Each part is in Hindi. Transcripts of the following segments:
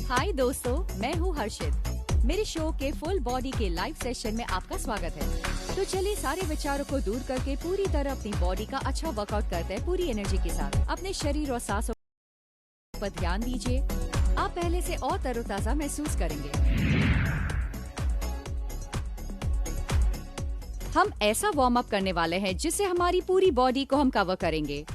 हाय दोस्तों, मैं हूँ हर्षित। मेरे शो के फुल बॉडी के लाइव सेशन में आपका स्वागत है। तो चलिए सारे विचारों को दूर करके पूरी तरह अपनी बॉडी का अच्छा वर्कआउट करते हैं पूरी एनर्जी के साथ। अपने शरीर और सांसों पर ध्यान दीजिए। आप पहले से और तरोताजा महसूस करेंगे। हम ऐसा वार्म अप करने वाले हैं जिससे हमारी पूरी बॉडी को हम कवर करेंगे।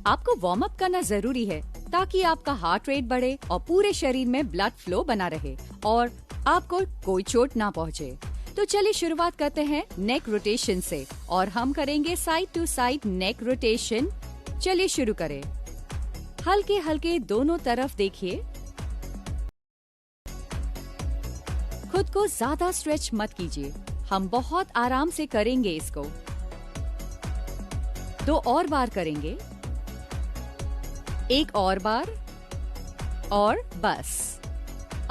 आपको वार्म अप करना जरूरी है ताकि आपका हार्ट रेट बढ़े और पूरे शरीर में ब्लड फ्लो बना रहे और आपको कोई चोट ना पहुंचे। तो चलिए शुरुआत करते हैं नेक रोटेशन से और हम करेंगे side to side neck rotation. चलिए शुरू करें। हल्के हल्के दोनों तरफ देखिए। खुद को ज्यादा स्ट्रेच मत कीजिए। हम बहुत आराम से करेंगे इसको। 2 और बार करेंगे। 1 और बार और बस।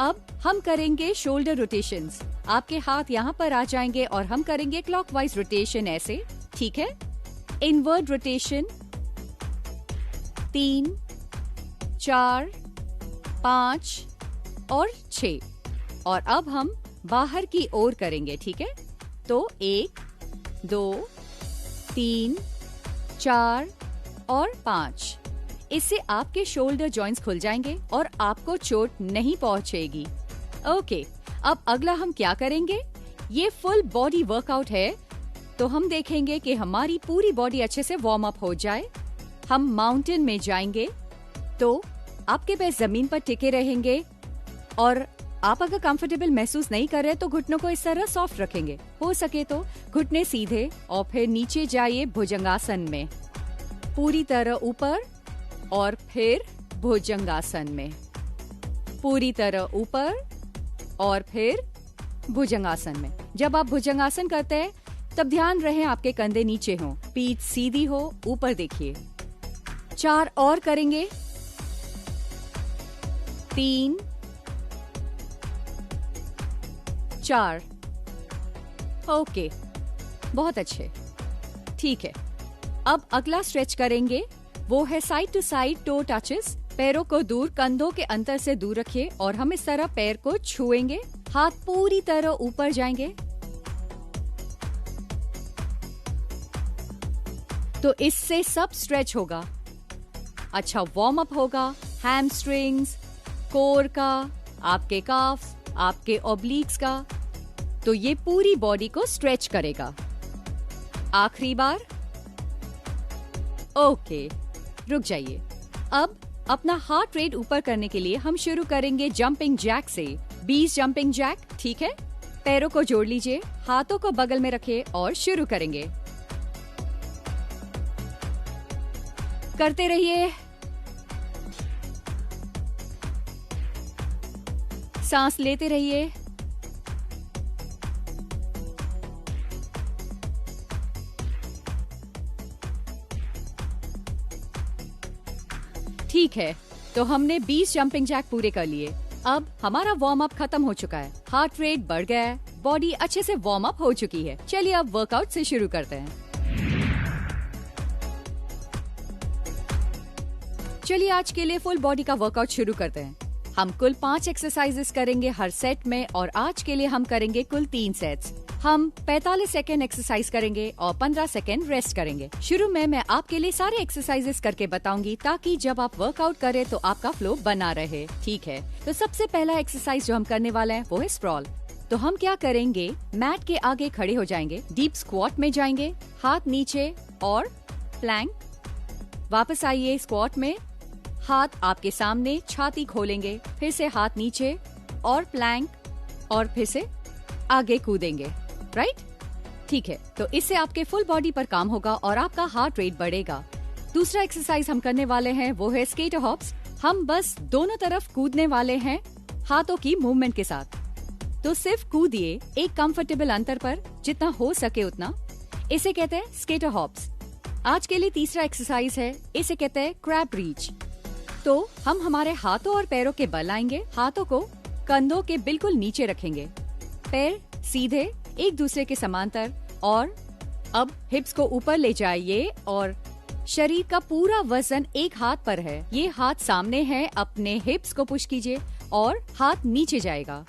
अब हम करेंगे शोल्डर रोटेशंस। आपके हाथ यहाँ पर आ जाएंगे और हम करेंगे क्लॉकवाइज रोटेशन ऐसे, ठीक है? इनवर्ड रोटेशन 3, 4, 5 और 6। और अब हम बाहर की ओर करेंगे, ठीक है? तो 1, 2, 3, 4 और 5। इससे आपके शोल्डर जॉइंट्स खुल जाएंगे और आपको चोट नहीं पहुंचेगी। ओके, अब अगला हम क्या करेंगे? ये फुल बॉडी वर्कआउट है, तो हम देखेंगे कि हमारी पूरी बॉडी अच्छे से वार्म अप हो जाए। हम माउंटेन में जाएंगे, तो आपके पैर जमीन पर टिके रहेंगे और आप अगर कंफर्टेबल महसूस नहीं कर रहे तो घुटनों को इस तरह सॉफ्ट रखेंगे। हो सके तो घुटने सीधे और फिर नीचे जाइए भुजंगासन में, पूरी तरह ऊपर और फिर भुजंगासन में, पूरी तरह ऊपर और फिर भुजंगासन में। जब आप भुजंगासन करते हैं तब ध्यान रहे आपके कंधे नीचे हों, पीठ सीधी हो, ऊपर देखिए। 4 और करेंगे। 3, 4। ओके, बहुत अच्छे, ठीक है। अब अगला स्ट्रेच करेंगे, वो है side to side toe touches. पैरों को दूर, कंधों के अंतर से दूर रखिए और हम इस तरह पैर को छुएंगे। हाथ पूरी तरह ऊपर जाएंगे। तो इससे सब स्ट्रेच होगा, अच्छा वार्म अप होगा। हैमस्ट्रिंग्स, कोर का, आपके काफ, आपके ऑब्लिक्स का, तो ये पूरी बॉडी को स्ट्रेच करेगा। आखिरी बार। ओके, रुक जाइए। अब अपना हार्ट रेट ऊपर करने के लिए हम शुरू करेंगे जंपिंग जैक से। 20 जंपिंग जैक, ठीक है? पैरों को जोड़ लीजिए, हाथों को बगल में रखें और शुरू करेंगे। करते रहिए। सांस लेते रहिए। ठीक है, तो हमने 20 जंपिंग जैक पूरे कर लिए। अब हमारा वार्म अप खत्म हो चुका है, हार्ट रेट बढ़ गया है, बॉडी अच्छे से वार्म अप हो चुकी है। चलिए अब वर्कआउट से शुरू करते हैं। चलिए आज के लिए फुल बॉडी का वर्कआउट शुरू करते हैं। हम कुल 5 एक्सरसाइजेस करेंगे हर सेट में और आज के लिए हम करेंगे कुल 3 सेट्स। हम 45 सेकेंड एक्सरसाइज करेंगे और 15 सेकेंड रेस्ट करेंगे। शुरू में मैं आपके लिए सारे एक्सरसाइजेस करके बताऊंगी ताकि जब आप वर्कआउट करें तो आपका फ्लो बना रहे, ठीक है? तो सबसे पहला एक्सरसाइज जो हम करने वाले हैं वो है स्प्रॉल। तो हम क्या करेंगे, मैट के आगे खड़े हो जाएंगे, डीप स्क्वाट में जाएंगे, हाथ नीचे और प्लैंक। वापस आइए स्क्वाट में, हाथ आपके सामने, छाती खोलेंगे, फिर से हाथ नीचे और प्लैंक और फिर से आगे कूदेंगे, राइट? ठीक है, तो इससे आपके फुल बॉडी पर काम होगा और आपका हार्ट रेट बढ़ेगा। दूसरा एक्सरसाइज हम करने वाले हैं वो है स्केटर हॉप्स। हम बस दोनों तरफ कूदने वाले हैं हाथों की मूवमेंट के साथ। तो सिर्फ कूदिए एक कंफर्टेबल अंतर पर, जितना हो सके उतना। इसे कहते हैं स्केटर हॉप्स। आज के लिए तीसरा एक्सरसाइज है, इसे कहते हैं क्रैब रीच। तो हम हमारे हाथों और पैरों के बल आएंगे, हाथों को कंधों के बिल्कुल नीचे रखेंगे, पैर सीधे एक दूसरे के समांतर और अब हिप्स को ऊपर ले जाइए और शरीर का पूरा वजन एक हाथ पर है। ये हाथ सामने है, अपने हिप्स को पुश कीजिए और हाथ नीचे जाएगा।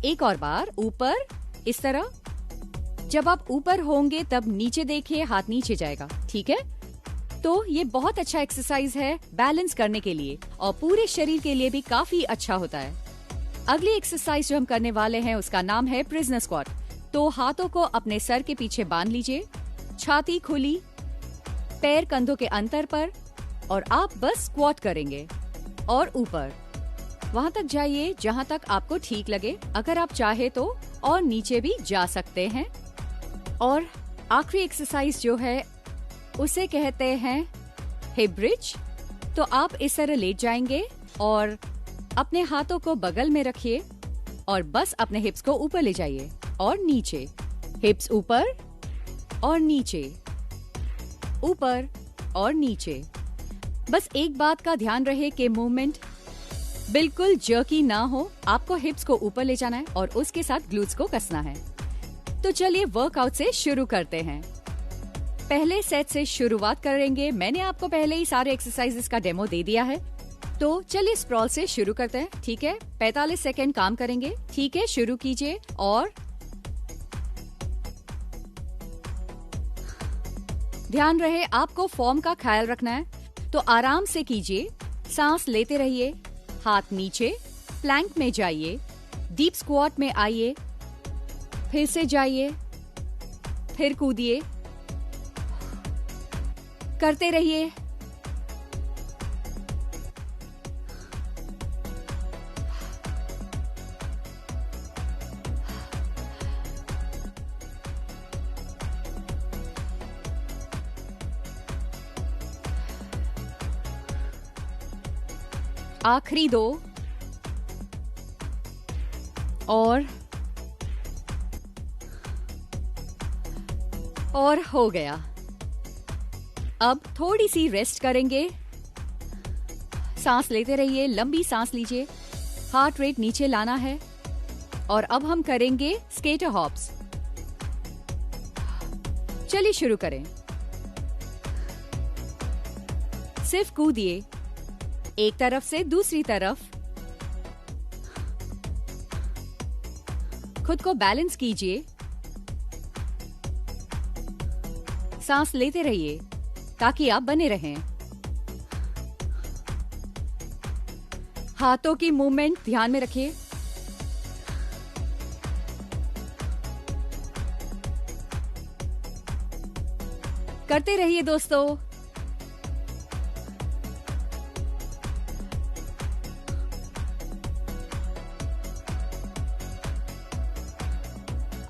एक और बार ऊपर, इस तरह। जब आप ऊपर होंगे तब नीचे देखिए, हाथ नीचे जाएगा। ठीक है, तो ये बहुत अच्छा एक्सरसाइज है बैलेंस करने के लिए और पूरे शरीर के लिए भी काफी अच्छा होता है। अगली एक्सरसाइज जो हम करने वाले हैं उसका नाम है प्रिजनर स्क्वाट। तो हाथों को अपने सर के पीछे बांध लीजिए, छाती खुली, पैर कंधों के अंतर पर, और आप बस स्क्वाट करेंगे और ऊपर वहां तक जाइए जहां तक आपको ठीक लगे। अगर आप चाहे तो और नीचे भी जा सकते हैं। और आखिरी एक्सरसाइज जो है उसे कहते हैं हिप ब्रिज। तो आप इस तरह लेट जाएंगे और अपने हाथों को बगल में रखिए और बस अपने हिप्स को ऊपर ले जाइए और नीचे, हिप्स ऊपर और नीचे, ऊपर और नीचे। बस एक बात का ध्यान रहे कि मूवमेंट बिल्कुल जर्की ना हो। आपको हिप्स को ऊपर ले जाना है और उसके साथ ग्लूट्स को कसना है। तो चलिए वर्कआउट से शुरू करते हैं। पहले सेट से शुरुआत करेंगे। मैंने आपको पहले ही सारे एक्सरसाइजेस का डेमो दे दिया है। तो चलिए स्प्रॉल से शुरू करते हैं। ठीक है, 45 सेकेंड काम करेंगे। ठीक है, शुरू कीजिए और ध्यान रहे आपको फॉर्म का ख्याल रखना है। तो आराम से कीजिए, सांस लेते रहिए, हाथ नीचे, प्लैंक में जाइए, डीप स्क्वाट में आइए, फिर से जाइए, फिर कूदिए, करते रहिए। आखिरी 2 और हो गया। अब थोड़ी सी रेस्ट करेंगे। सांस लेते रहिए, लंबी सांस लीजिए, हार्ट रेट नीचे लाना है। और अब हम करेंगे स्केटर हॉप्स। चलिए शुरू करें। सिर्फ कूदिए, एक तरफ से दूसरी तरफ। खुद को बैलेंस कीजिए, सांस लेते रहिए ताकि आप बने रहें। हाथों की मूवमेंट ध्यान में रखिए। करते रहिए दोस्तों।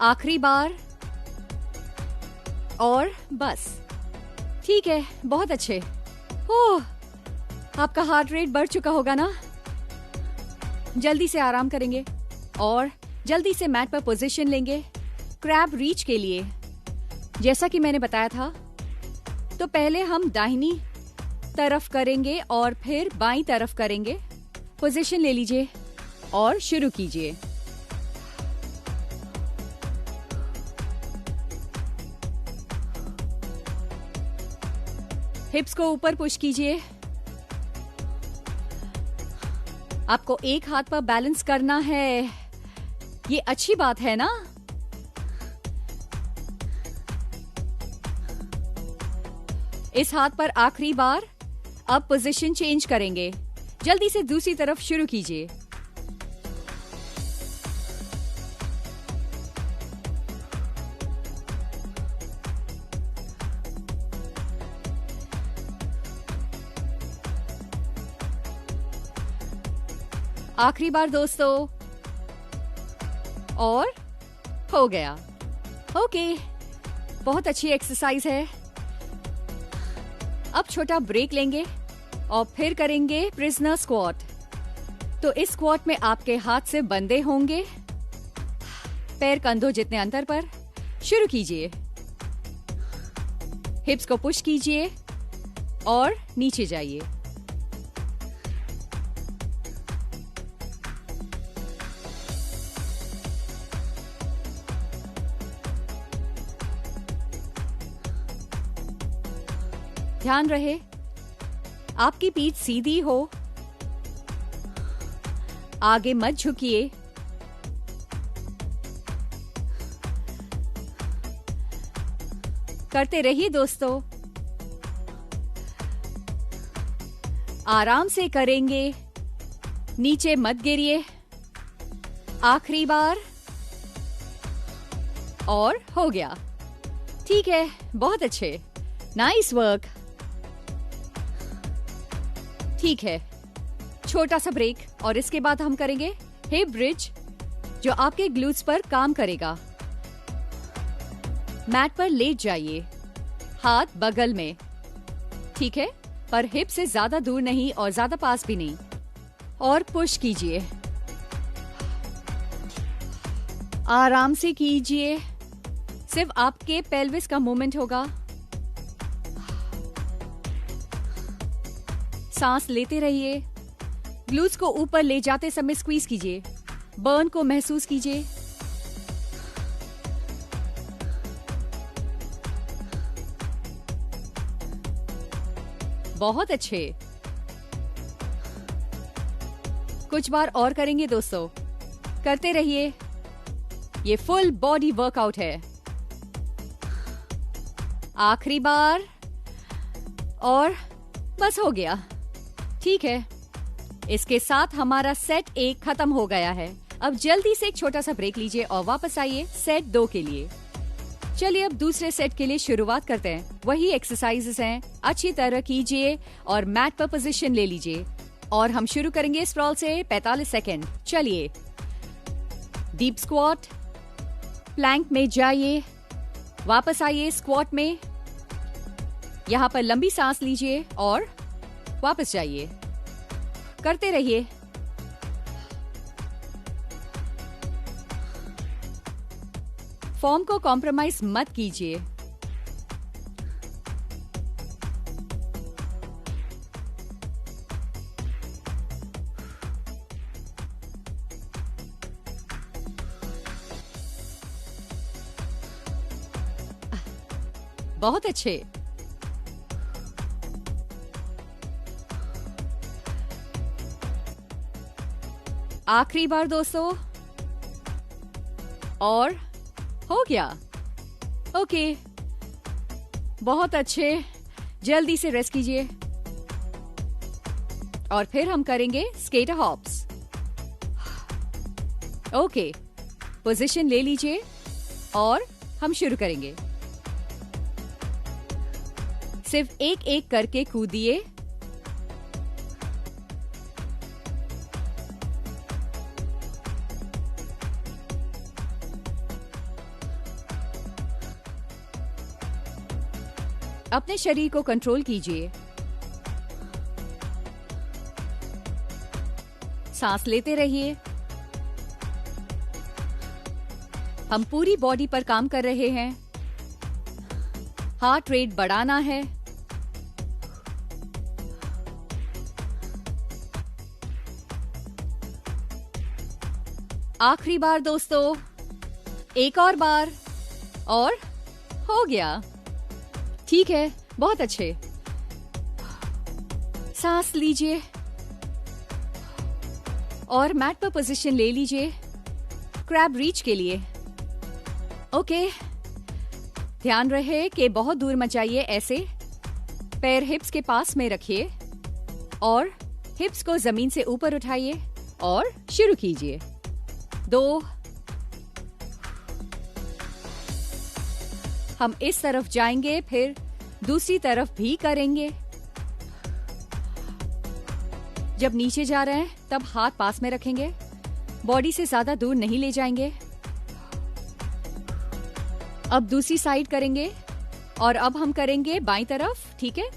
आखिरी बार और बस। ठीक है, बहुत अच्छे। ओह, आपका हार्ट रेट बढ़ चुका होगा ना। जल्दी से आराम करेंगे और जल्दी से मैट पर पोजीशन लेंगे क्रैब रीच के लिए। जैसा कि मैंने बताया था, तो पहले हम दाहिनी तरफ करेंगे और फिर बाईं तरफ करेंगे। पोजीशन ले लीजिए और शुरू कीजिए। हिप्स को ऊपर पुश कीजिए। आपको एक हाथ पर बैलेंस करना है, ये अच्छी बात है ना। इस हाथ पर आखिरी बार। अब पोजीशन चेंज करेंगे। जल्दी से दूसरी तरफ शुरू कीजिए। आखिरी बार दोस्तों, और हो गया। ओके, बहुत अच्छी एक्सरसाइज है। अब छोटा ब्रेक लेंगे और फिर करेंगे प्रिजनर स्क्वाट। तो इस स्क्वाट में आपके हाथ से बंधे होंगे, पैर कंधों जितने अंतर पर। शुरू कीजिए। हिप्स को पुश कीजिए और नीचे जाइए। ध्यान रहे आपकी पीठ सीधी हो, आगे मत झुकिए। करते रहिए दोस्तों, आराम से करेंगे, नीचे मत गिरिए। आखिरी बार, और हो गया। ठीक है, बहुत अच्छे, नाइस वर्क। ठीक है, छोटा सा ब्रेक और इसके बाद हम करेंगे हिप ब्रिज, जो आपके ग्लूट्स पर काम करेगा। मैट पर लेट जाइए, हाथ बगल में, ठीक है, पर हिप से ज्यादा दूर नहीं और ज्यादा पास भी नहीं। और पुश कीजिए, आराम से कीजिए, सिर्फ आपके पेल्विस का मूवमेंट होगा। सांस लेते रहिए, ग्लूट्स को ऊपर ले जाते समय स्क्वीज कीजिए, बर्न को महसूस कीजिए। बहुत अच्छे, कुछ बार और करेंगे दोस्तों, करते रहिए। ये फुल बॉडी वर्कआउट है। आखिरी बार, और बस हो गया। ठीक है, इसके साथ हमारा सेट 1 खत्म हो गया है। अब जल्दी से एक छोटा सा ब्रेक लीजिए और वापस आइए सेट 2 के लिए। चलिए अब दूसरे सेट के लिए शुरुआत करते हैं। वही एक्सरसाइजेस हैं, अच्छी तरह कीजिए और मैट पर पोजीशन ले लीजिए। और हम शुरू करेंगे स्क्रॉल से 45 सेकेंड। चलिए, डीप स्क्वाट, प्लैंक में जाइए, वापस आइए स्क्वाट में, यहाँ पर लंबी सांस लीजिए और वापस जाइए। करते रहिए। फॉर्म को कॉम्प्रोमाइज मत कीजिए। बहुत अच्छे, आखिरी बार दोस्तों, और हो गया। ओके, बहुत अच्छे, जल्दी से रेस्ट कीजिए और फिर हम करेंगे स्केटर हॉप्स। ओके, पोजीशन ले लीजिए और हम शुरू करेंगे। सिर्फ एक एक करके कूदिए। अपने शरीर को कंट्रोल कीजिए। सांस लेते रहिए। हम पूरी बॉडी पर काम कर रहे हैं। हार्ट रेट बढ़ाना है। आखिरी बार दोस्तों, एक और बार, और हो गया। ठीक है, बहुत अच्छे, सांस लीजिए और मैट पर पोजीशन ले लीजिए क्रैब रीच के लिए। ओके, ध्यान रहे कि बहुत दूर मत जाइए। ऐसे पैर हिप्स के पास में रखिए और हिप्स को जमीन से ऊपर उठाइए और शुरू कीजिए। 2, हम इस तरफ जाएंगे, फिर दूसरी तरफ भी करेंगे। जब नीचे जा रहे हैं तब हाथ पास में रखेंगे, बॉडी से ज्यादा दूर नहीं ले जाएंगे। अब दूसरी साइड करेंगे और अब हम करेंगे बाईं तरफ। ठीक है,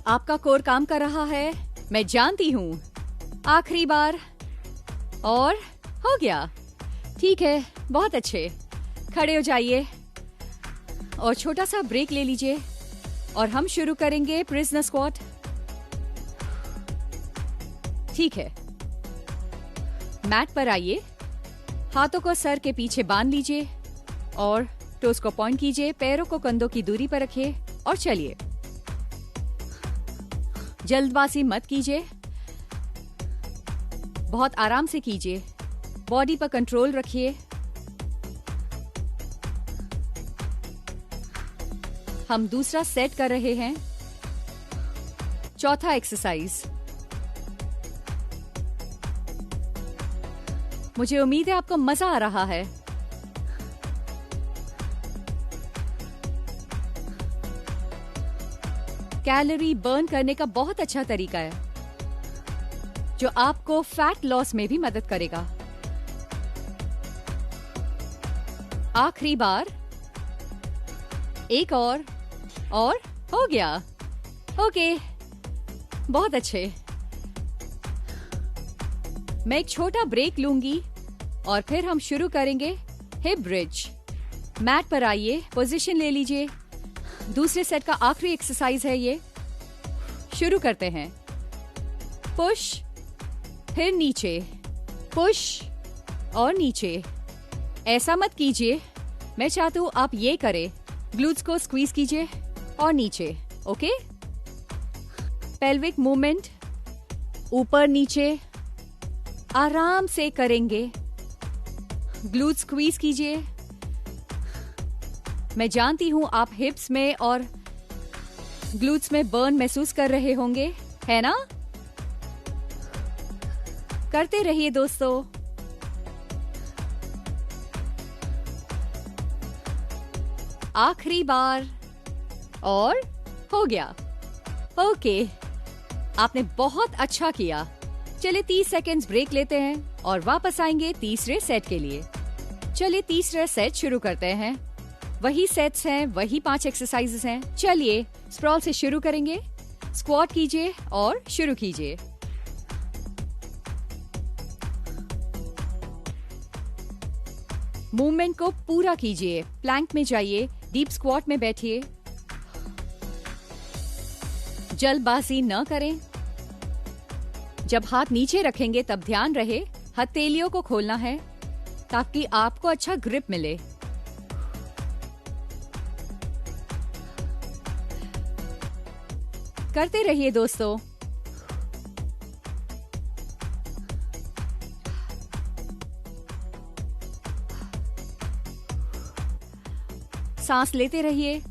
आपका कोर काम कर रहा है, मैं जानती हूं। आखिरी बार, और हो गया। ठीक है, बहुत अच्छे, खड़े हो जाइए और छोटा सा ब्रेक ले लीजिए और हम शुरू करेंगे प्रिजनर स्क्वाट। ठीक है, मैट पर आइए, हाथों को सर के पीछे बांध लीजिए और टोस को पॉइंट कीजिए। पैरों को कंधों की दूरी पर रखिए और चलिए। जल्दबाजी मत कीजिए, बहुत आराम से कीजिए। बॉडी पर कंट्रोल रखिए। हम दूसरा सेट कर रहे हैं। चौथा एक्सरसाइज। मुझे उम्मीद है आपको मजा आ रहा है। कैलोरी बर्न करने का बहुत अच्छा तरीका है जो आपको फैट लॉस में भी मदद करेगा। आखिरी बार, एक और हो गया। ओके, बहुत अच्छे। मैं एक छोटा ब्रेक लूंगी और फिर हम शुरू करेंगे हिप ब्रिज। मैट पर आइए, पोजीशन ले लीजिए। दूसरे सेट का आखिरी एक्सरसाइज है ये। शुरू करते हैं। पुश, फिर नीचे, पुश और नीचे। ऐसा मत कीजिए, मैं चाहती हूं आप ये करें। ग्लूट्स को स्क्वीज कीजिए और नीचे। ओके, पेल्विक मूवमेंट ऊपर नीचे आराम से करेंगे। ग्लूट्स स्क्वीज कीजिए। मैं जानती हूं आप हिप्स में और ग्लूट्स में बर्न महसूस कर रहे होंगे, है ना? करते रहिए दोस्तों। आखिरी बार और हो गया। ओके, आपने बहुत अच्छा किया। चलिए 30 सेकेंड्स ब्रेक लेते हैं और वापस आएंगे तीसरे सेट के लिए। चलिए तीसरा सेट शुरू करते हैं। वही सेट्स हैं, वही 5 एक्सरसाइजेस हैं। चलिए स्प्रॉल से शुरू करेंगे। स्क्वाट कीजिए और शुरू कीजिए। मूवमेंट को पूरा कीजिए। प्लैंक में जाइए, डीप स्क्वाट में बैठिए। जल्दबाजी न करें। जब हाथ नीचे रखेंगे तब ध्यान रहे हथेलियों को खोलना है ताकि आपको अच्छा ग्रिप मिले। करते रहिए दोस्तों। सांस लेते रहिए।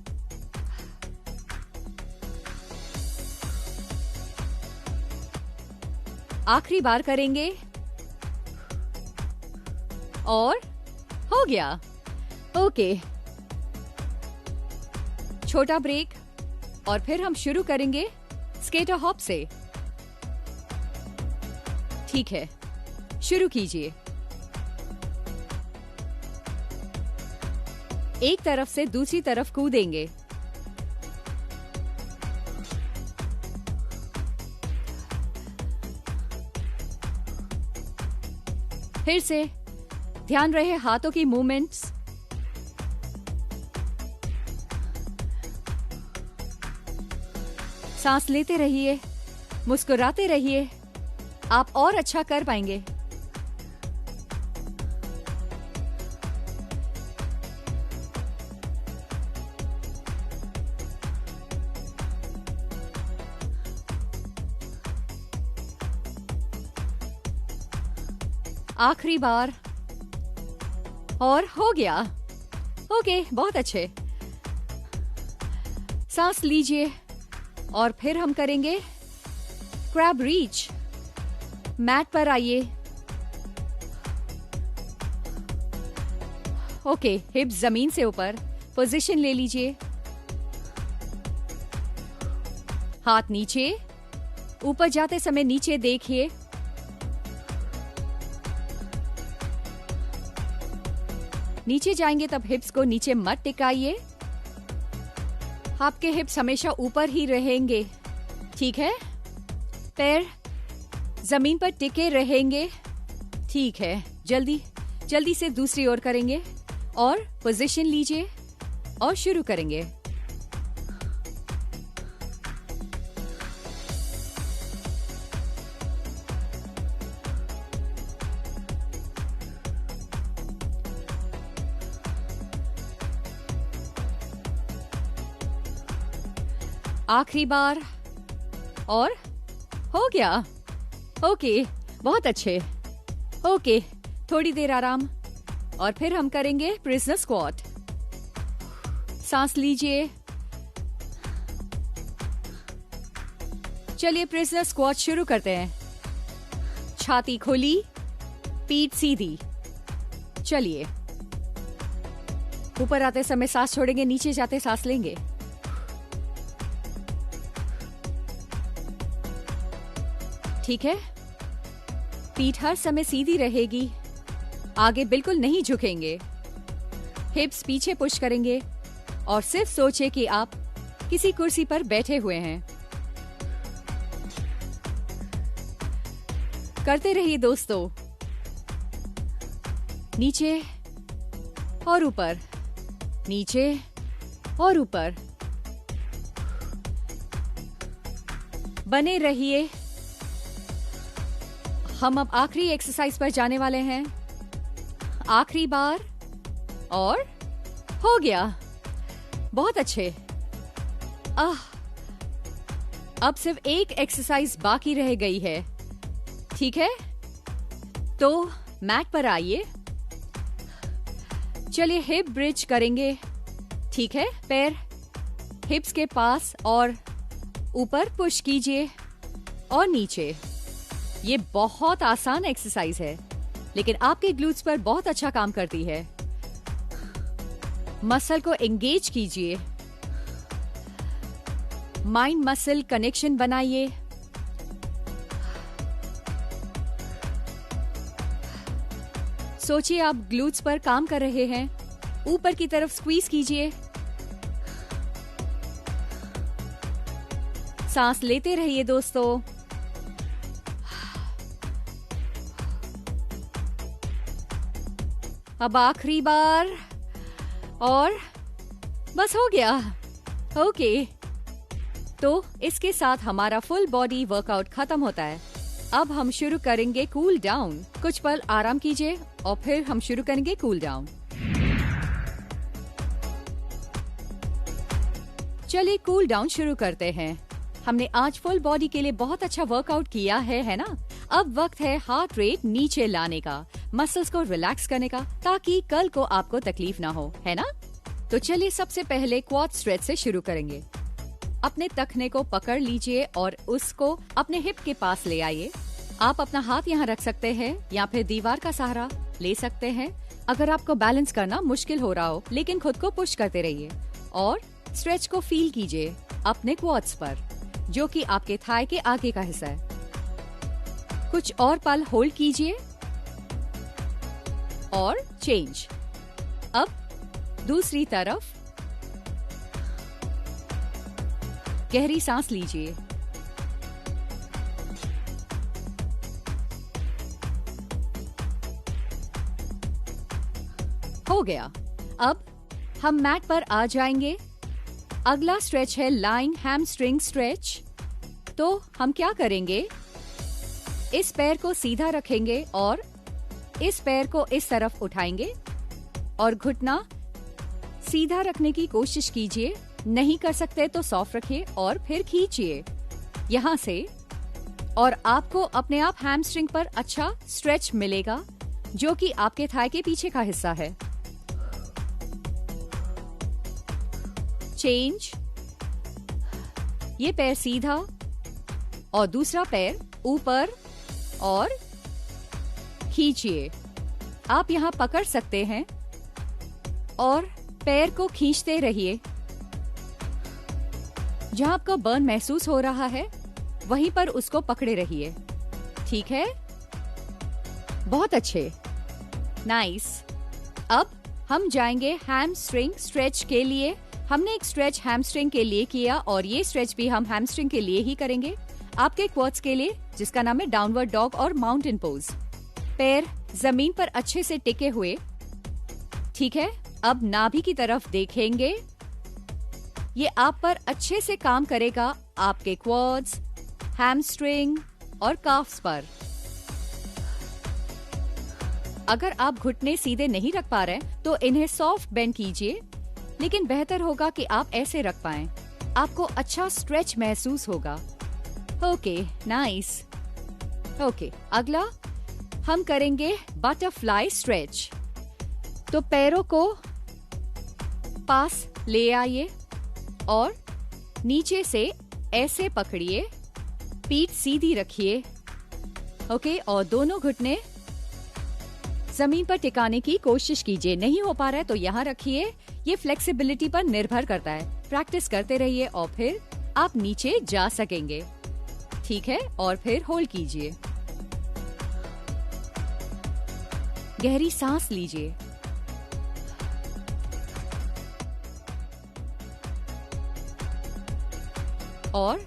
आखिरी बार करेंगे और हो गया। ओके, छोटा ब्रेक और फिर हम शुरू करेंगे स्केटर हॉप से। ठीक है, शुरू कीजिए। एक तरफ से दूसरी तरफ कूदेंगे। फिर से ध्यान रहे हाथों की मूवमेंट्स। सांस लेते रहिए, मुस्कुराते रहिए। आप और अच्छा कर पाएंगे। आखिरी बार और हो गया। ओके, बहुत अच्छे। सांस लीजिए और फिर हम करेंगे क्रैब रीच। मैट पर आइए। ओके, हिप्स जमीन से ऊपर, पोजीशन ले लीजिए। हाथ नीचे, ऊपर जाते समय नीचे देखिए। नीचे जाएंगे तब हिप्स को नीचे मत टिकाइए। आपके हिप्स हमेशा ऊपर ही रहेंगे, ठीक है? पैर जमीन पर टिके रहेंगे, ठीक है? जल्दी से दूसरी ओर करेंगे और पोजीशन लीजिए और शुरू करेंगे। आखिरी बार, और हो गया। ओके, बहुत अच्छे। ओके, थोड़ी देर आराम और फिर हम करेंगे प्रिजनर स्क्वाट। सांस लीजिए। चलिए प्रिजनर स्क्वाट शुरू करते हैं। छाती खुली, पीठ सीधी। चलिए, ऊपर आते समय सांस छोड़ेंगे, नीचे जाते सांस लेंगे। ठीक है, पीठ हर समय सीधी रहेगी, आगे बिल्कुल नहीं झुकेंगे। हिप्स पीछे पुश करेंगे और सिर्फ सोचिए कि आप किसी कुर्सी पर बैठे हुए हैं। करते रहिए दोस्तों। नीचे और ऊपर, नीचे और ऊपर। बने रहिए। हम अब आखिरी एक्सरसाइज पर जाने वाले हैं। आखिरी बार, और हो गया। बहुत अच्छे। अब सिर्फ एक एक्सरसाइज बाकी रह गई है। ठीक है, तो मैट पर आइए। चलिए हिप ब्रिज करेंगे। ठीक है, पैर हिप्स के पास और ऊपर पुश कीजिए और नीचे। ये बहुत आसान एक्सरसाइज है, लेकिन आपके ग्लूट्स पर बहुत अच्छा काम करती है। मसल को एंगेज कीजिए, माइंड मसल कनेक्शन बनाइए। सोचिए आप ग्लूट्स पर काम कर रहे हैं। ऊपर की तरफ स्क्वीज कीजिए। सांस लेते रहिए दोस्तों। अब आखिरी बार, और बस हो गया। ओके, तो इसके साथ हमारा फुल बॉडी वर्कआउट खत्म होता है। अब हम शुरू करेंगे कूल डाउन। कुछ पल आराम कीजिए और फिर हम शुरू करेंगे कूल डाउन। चलिए कूल डाउन शुरू करते हैं। हमने आज फुल बॉडी के लिए बहुत अच्छा वर्कआउट किया है ना? अब वक्त है हार्ट रेट नीचे लाने का, मसल्स को रिलैक्स करने का, ताकि कल को आपको तकलीफ ना हो, है ना? तो चलिए सबसे पहले क्वाड स्ट्रेच से शुरू करेंगे। अपने तखने को पकड़ लीजिए और उसको अपने हिप के पास ले आइए। आप अपना हाथ यहाँ रख सकते हैं या फिर दीवार का सहारा ले सकते हैं। अगर आपको बैलेंस करना मुश्किल हो रहा हो, लेकिन खुद को पुश करते रहिए और स्ट्रेच को फील कीजिए अपने क्वाड्स पर, जो कि आपके थाई के आगे का हिस्सा है। कुछ और पल होल्ड कीजिए और चेंज। अब दूसरी तरफ गहरी सांस लीजिए। हो गया। अब हम मैट पर आ जाएंगे। अगला स्ट्रेच है लाइंग हैमस्ट्रिंग स्ट्रेच। तो हम क्या करेंगे, इस पैर को सीधा रखेंगे और इस पैर को इस तरफ उठाएंगे और घुटना सीधा रखने की कोशिश कीजिए। नहीं कर सकते तो सॉफ्ट रखिए और फिर खींचिए यहाँ से, और आपको अपने आप हैमस्ट्रिंग पर अच्छा स्ट्रेच मिलेगा, जो कि आपके थाई के पीछे का हिस्सा है। चेंज। ये पैर सीधा और दूसरा पैर ऊपर और खींचिए। आप यहाँ पकड़ सकते हैं और पैर को खींचते रहिए। जहां आपको बर्न महसूस हो रहा है वहीं पर उसको पकड़े रहिए। ठीक है, बहुत अच्छे, नाइस। अब हम जाएंगे हैमस्ट्रिंग स्ट्रेच के लिए। हमने एक स्ट्रेच हैमस्ट्रिंग के लिए किया और ये स्ट्रेच भी हम हैमस्ट्रिंग के लिए ही करेंगे, आपके क्वाड्स के लिए, जिसका नाम है डाउनवर्ड डॉग और माउंटेन पोज। पैर जमीन पर अच्छे से टिके हुए। ठीक है, अब नाभि की तरफ देखेंगे। ये आप पर अच्छे से काम करेगा, आपके क्वाड्स, हैमस्ट्रिंग और काफ्स पर। अगर आप घुटने सीधे नहीं रख पा रहे तो इन्हें सॉफ्ट बेंड कीजिए, लेकिन बेहतर होगा कि आप ऐसे रख पाएं। आपको अच्छा स्ट्रेच महसूस होगा। Okay, nice. ओके, अगला हम करेंगे बटरफ्लाई स्ट्रेच। तो पैरों को पास ले आइए और नीचे से ऐसे पकड़िए, पीठ सीधी रखिए। ओके, और दोनों घुटने जमीन पर टिकाने की कोशिश कीजिए। नहीं हो पा रहा है तो यहाँ रखिए। ये फ्लेक्सिबिलिटी पर निर्भर करता है। प्रैक्टिस करते रहिए और फिर आप नीचे जा सकेंगे। ठीक है, और फिर होल्ड कीजिए। गहरी सांस लीजिए। और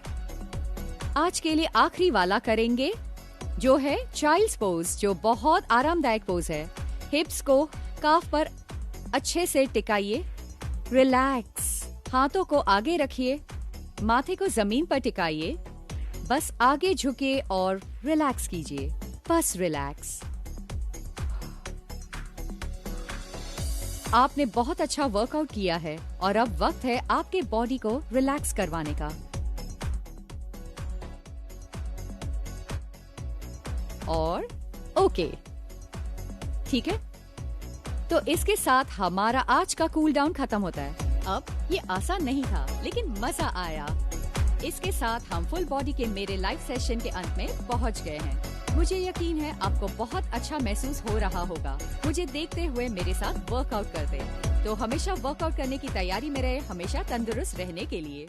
आज के लिए आखिरी वाला करेंगे, जो है चाइल्ड्स पोज, जो बहुत आरामदायक पोज है। हिप्स को काफ पर अच्छे से टिकाइए। रिलैक्स। हाथों को आगे रखिए, माथे को जमीन पर टिकाइए। बस आगे झुकिए और रिलैक्स कीजिए। बस रिलैक्स। आपने बहुत अच्छा वर्कआउट किया है और अब वक्त है आपके बॉडी को रिलैक्स करवाने का। और ओके, ठीक है, तो इसके साथ हमारा आज का कूल डाउन खत्म होता है। अब ये आसान नहीं था, लेकिन मजा आया। इसके साथ हम फुल बॉडी के मेरे लाइव सेशन के अंत में पहुंच गए हैं। मुझे यकीन है आपको बहुत अच्छा महसूस हो रहा होगा मुझे देखते हुए मेरे साथ वर्कआउट करते। तो हमेशा वर्कआउट करने की तैयारी में रहे, हमेशा तंदुरुस्त रहने के लिए।